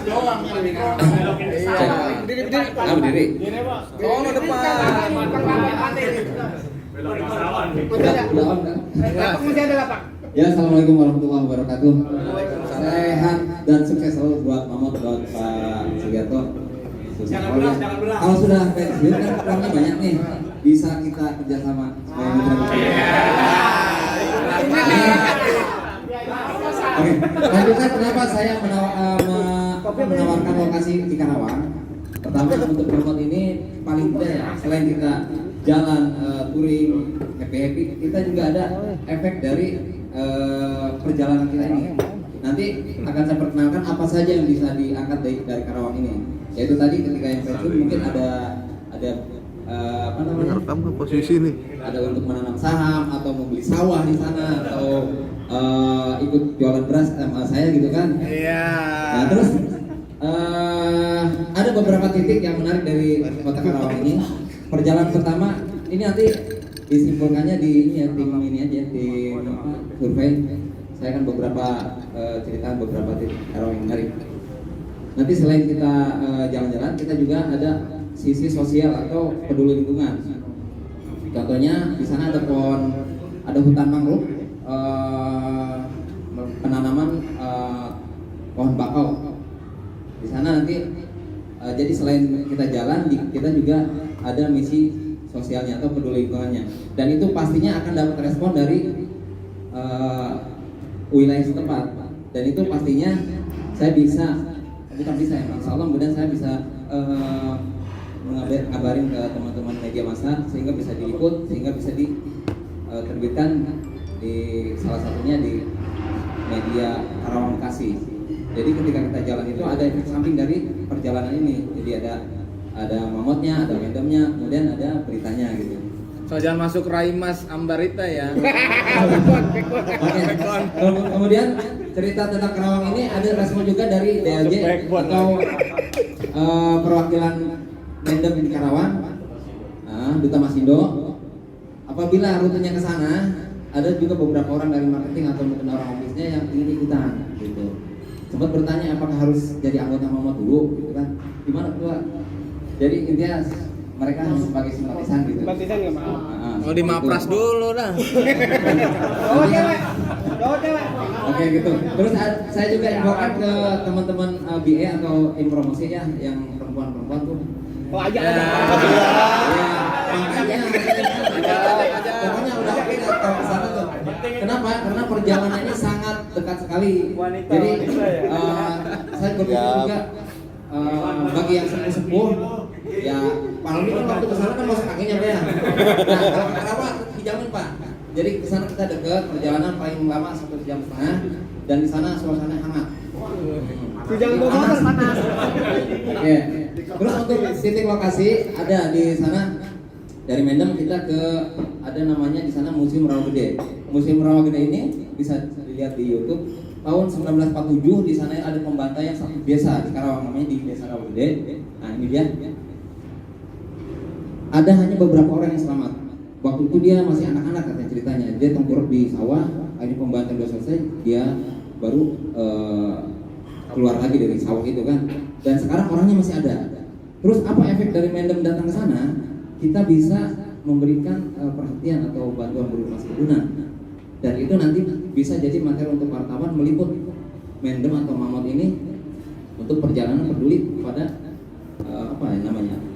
Berdiri. Berdiri. Sono depan. Ya, assalamualaikum warahmatullahi wabarakatuh. Sehat dan sukses selalu buat Mamot, buat Pak Sugiarto. Kalau sudah pensiun kan uangnya banyak nih, bisa kita kerjasama supaya Oke, lanjutkan kenapa saya menawarkan lokasi di Karawang. Pertama, untuk Mamot ini paling tidak ya, selain kita jalan touring happy, kita juga ada efek dari perjalanan kita ini. Nanti akan saya perkenalkan apa saja yang bisa diangkat dari Karawang ini. Yaitu tadi ketika yang pensiun mungkin ada apa namanya? Rekam posisi nih. Ada untuk menanam saham atau membeli sawah di sana atau ikut jualan beras sama saya gitu kan. Iya. Nah, terus ada beberapa titik yang menarik dari kota Karawang ini. Perjalanan pertama ini nanti disimpulkannya di ini ya, tim ini aja, tim survei. Saya akan cerita beberapa titik Karawang yang menarik. Nanti selain kita jalan-jalan, kita juga ada sisi sosial atau peduli lingkungan. Contohnya di sana ada hutan mangrove, penanaman pohon bakau. Di sana nanti jadi selain kita jalan, kita juga ada misi sosialnya atau peduli lingkungannya. Dan itu pastinya akan dapat respon dari wilayah setempat. Dan itu pastinya saya bukan bisa ya, insya Allah kemudian saya bisa ngabarin ke teman-teman media massa sehingga bisa diliput, sehingga bisa diterbitkan di salah satunya di media Karawang Bekasi. Jadi ketika kita jalan itu ada efek samping dari perjalanan ini. Jadi ada mamotnya, ada mendemnya, kemudian ada beritanya gitu. So jangan masuk Raimas Ambarita ya. Oke. Kemudian cerita tentang Karawang ini ada respon juga dari DLJ atau perwakilan Mendem di Karawang, Duta Masindo. Apabila rutenya ke sana, ada juga beberapa orang dari marketing atau mungkin orang ofisnya yang ingin ikutan gitu. Sempat bertanya apakah harus jadi anggota Mamot dulu gitu kan. Gimana tuh? Jadi intinya mereka hanya sebagai simpatisan gitu. Simpatisan nggak mau. Oh di Mapras dulu dah. Oke gitu. Terus saya juga infokan ke teman-teman BA atau promosi ya yang perempuan-perempuan tuh. Oh aja. Ya, makanya pokoknya udah oke kalau ke sana tuh. Kenapa? Karena perjalanannya sangat dekat sekali. Jadi saya berpikir juga bagi yang sepuh ya Pak Almi kan waktu kesana kan masuk kakinya Pak ya. Nah kalau ke Karawang dijamin Pak. Jadi kesana kita dekat, perjalanan paling lama 1,5 jam dan di sana suasana hangat. Jangan bawa motor panas. Oke. Terus untuk titik lokasi ada di sana dari Mendem kita ada namanya di sana Museum Rawa Gede. Museum Rawa Gede ini bisa dilihat di YouTube. Tahun 1947 di sana ada pembantaian satu desa di Karawang namanya di Desa Rawa Gede. Nah ini dia. Ada hanya beberapa orang yang selamat. Waktu itu dia masih anak-anak katanya ceritanya. Dia tengkurap di sawah. Akhirnya pembantaian udah selesai, dia baru keluar lagi dari sawah itu kan. Dan sekarang orangnya masih ada. Terus apa efek dari Mendem datang ke sana? Kita bisa memberikan perhatian atau bantuan berupa santunan. Dan itu nanti bisa jadi materi untuk wartawan meliput Mendem atau Mamot ini untuk perjalanan peduli kepada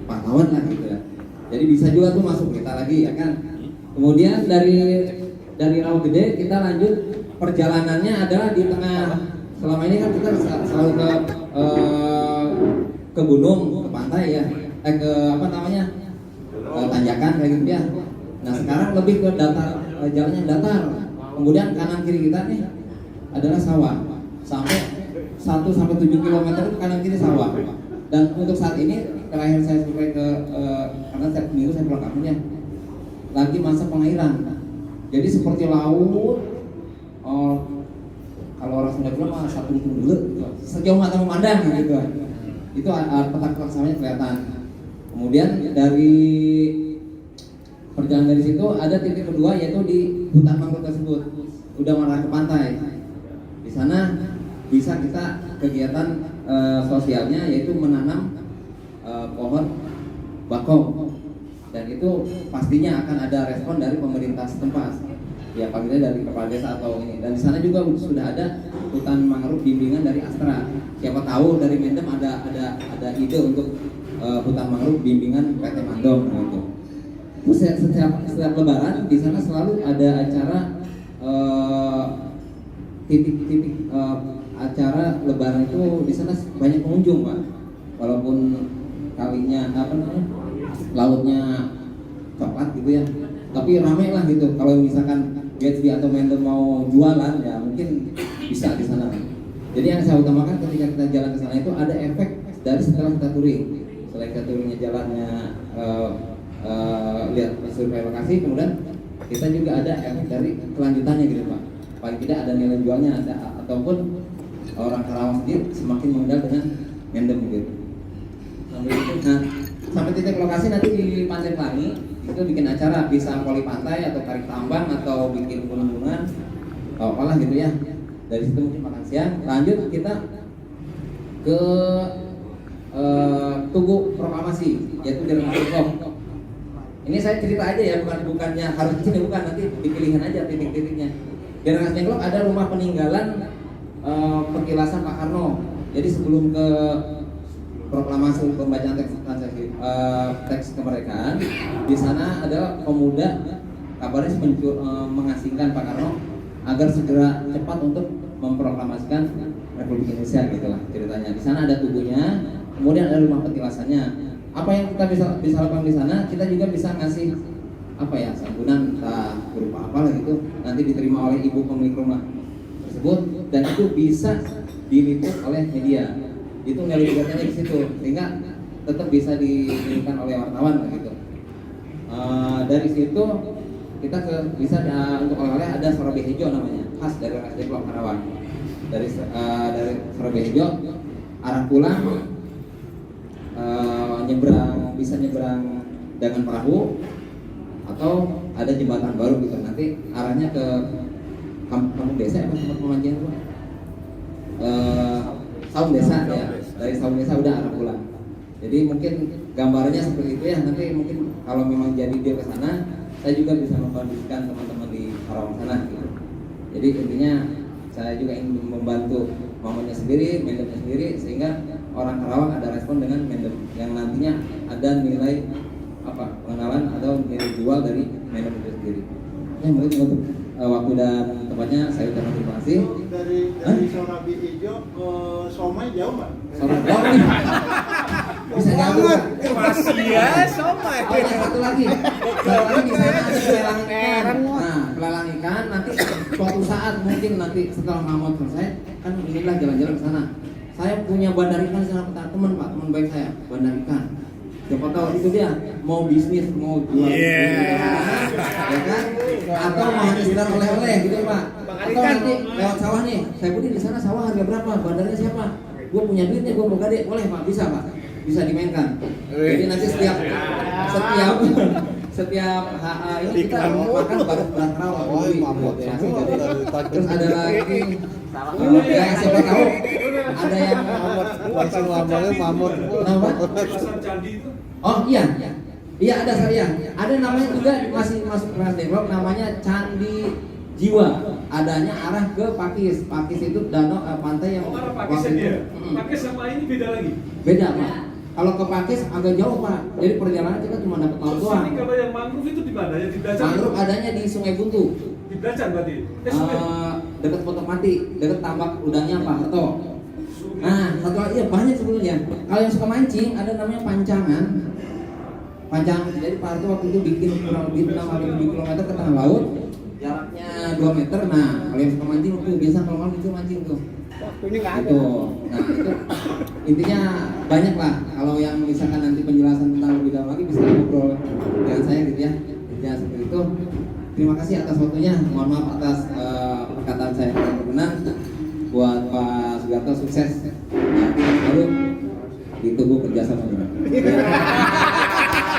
pahlawan lah gitu ya. Jadi bisa juga tuh masuk berita lagi ya kan. Kemudian dari Rawa Gede kita lanjut perjalanannya adalah di tengah. Selama ini kan kita selalu ke gunung, ke pantai ya, ke tanjakan kayak gitu ya. Nah sekarang lebih ke datar, jalannya datar. Kemudian kanan kiri kita nih adalah sawah. Sampai 1-7 km itu kanan kiri sawah. Dan untuk saat ini terakhir saya sampai karena setiap minggu saya pulang kampung ya, lagi masa pengairan. Jadi seperti laut. Kalau orang Sunda bilang mah satu dulu sejauh mata memandang gitu. Itu petak-petak sawahnya kelihatan. Kemudian dari perjalanan dari situ ada titik kedua yaitu di hutan mangrove tersebut. Udah mengarah ke pantai. Di sana bisa kita kegiatan sosialnya yaitu menanam pohon bakau, dan itu pastinya akan ada respon dari pemerintah setempat, ya paling tidak dari kepala desa atau ini. Dan di sana juga sudah ada hutan mangrove bimbingan dari Astra. Siapa tahu dari Mendem ada ide untuk hutan mangrove bimbingan PT Mandom gitu. Terus setiap Lebaran di sana selalu ada acara titik-titik acara Lebaran itu di sana banyak pengunjung, Pak. Walaupun kalinya lautnya coklat gitu ya, tapi ramai lah gitu. Kalau misalkan Gatsby atau Mendem mau jualan ya mungkin bisa di sana. Jadi yang saya utamakan ketika kita jalan ke sana itu ada efek dari setelah kita touring. Selain kita touringnya jalannya lihat survei lokasi, kemudian kita juga ada efek dari kelanjutannya gitu Pak. Paling tidak ada nilai jualnya ataupun orang Karawang sendiri semakin mengenal dengan Mendem gitu. Sampai titik lokasi nanti di Pantai Pelangi itu bikin acara, bisa poli pantai atau tarik tambang atau bikin gunung-gunungan atau apalah gitu ya. Dari situ mungkin makan siang, lanjut kita ke Tugu Proklamasi, yaitu di Rengas Dengklok. Ini saya cerita aja ya, bukannya harus di sini, bukan, nanti dipilihin aja titik-titiknya. Di Rengas Dengklok ada rumah peninggalan perkilasan Pak Karno. Jadi sebelum ke proklamasi pembacaan teks kemerdekaan, di sana adalah pemuda kabarnya mengasingkan Pak Karno agar segera cepat untuk memproklamasikan Republik Indonesia gitulah ceritanya. Di sana ada tubuhnya, kemudian ada rumah petilasannya. Apa yang kita bisa lakukan di sana, kita juga bisa ngasih apa ya, santunan entah berupa apalah gitu, nanti diterima oleh ibu pemilik rumah tersebut, dan itu bisa diliput oleh media. Itu nilai jualnya di situ, sehingga tetap bisa diberikan oleh wartawan gitu. Dari situ kita bisa untuk oleh-oleh ada sorobe hijau namanya, khas dari Rengas Dengklok Karawang. Dari sorobe hijau arah pulang bisa nyebrang dengan perahu atau ada jembatan baru gitu. Nanti arahnya ke kampung desa apa tempat pemancingan itu? Saung desa ya, dari Saung desa udah arah pulang. Jadi mungkin gambarnya seperti itu ya. Nanti mungkin kalau memang jadi dia ke sana, saya juga bisa membantukan teman-teman di Karawang sana gitu. Jadi intinya saya juga ingin membantu momennya sendiri, Mendemnya sendiri, sehingga orang Karawang ada respon dengan Mendem yang nantinya ada nilai pengenalan atau nilai jual dari Mendem itu sendiri. Ya mungkin untuk waktu dan tempatnya saya ucapkan terima kasih. Dari Sorabi Ijo ke Somai jauh nggak? Somai jauh nih. Bisa jauh. Masih ya, somai. Oh ya, satu lagi di sana ada pelelangan ikan. Nah, pelelangan ikan nanti suatu saat mungkin nanti setelah Mahmud selesai kan inilah jalan-jalan ke sana. Saya punya bandar ikan di sana, teman baik saya, bandar ikan. Siapa tahu itu dia mau bisnis, mau jual, ya kan? Atau mau sekedar oleh-oleh gitu Pak. Atau nanti lewat sawah nih, saya putih di sana sawah harga berapa? Bandarnya siapa? Gue punya duitnya, gue mau gade, boleh Pak, bisa Pak, bisa dimainkan. Jadi nanti setiap ini kita makan beras Karawang. Terus ada lagi, siapa tahu ada yang langsung lambangnya mamut. Oh iya ada saya. Ada namanya juga masih masuk Rengas Dengklok, namanya Candi Jiwa. Adanya arah ke Pakis. Pakis itu danau pantai yang Pakis dia. Pakis sama ini beda lagi. Beda Pak. Kalau ke Pakis agak jauh Pak. Jadi perjalanan kita cuma dapat laut doang. Ini kalau yang mangrove itu di mana? Yang di Blacan? Mangrove adanya di Sungai Buntu. Di Blacan berarti. Dekat Potok Mati, dekat tambak udangnya Pak Harto. Nah, satu lagi ya banyak sebenarnya. Kalau yang suka mancing ada namanya pancangan. Jadi Pak Harto waktu itu bikin kurang lebih 6 atau 7 km ke tengah laut, jaraknya 2 meter. Nah, kalau yang suka mancing tuh biasa kalau malam itu mancing tuh. Waktunya nggak ada. Itu. Nah, itu intinya banyak lah. Kalau yang misalkan nanti penjelasan tentang lebih dalam lagi bisa ngobrol dengan saya gitu ya. Ya seperti itu. Terima kasih atas waktunya. Mohon maaf atas perkataan saya kurang berkenan. Buat Pak Sugarto sukses. Lalu ditunggu kerjasama juga.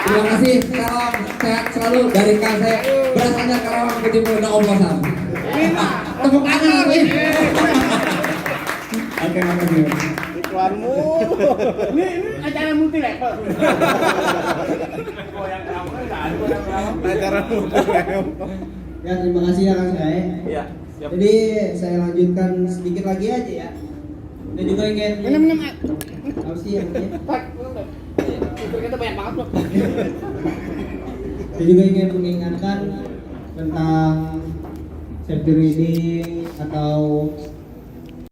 Terima kasih. Karawang sehat selalu dari KC. Berasanya Karawang Budi Mulyono Oplosan. Tepuk tangan. Oke, makasih. Jalan mulu. Ini acara multi level. Goyang kamu kan goyang kamu. Acara mulu. Ya terima kasih ya Kang Sae. Iya. Siap. Jadi saya lanjutkan sedikit lagi aja ya. Dan juga ingin Minum. apa sih yang ini? Pak, itu kita banyak banget loh. Saya juga ingin mengingatkan tentang safety riding atau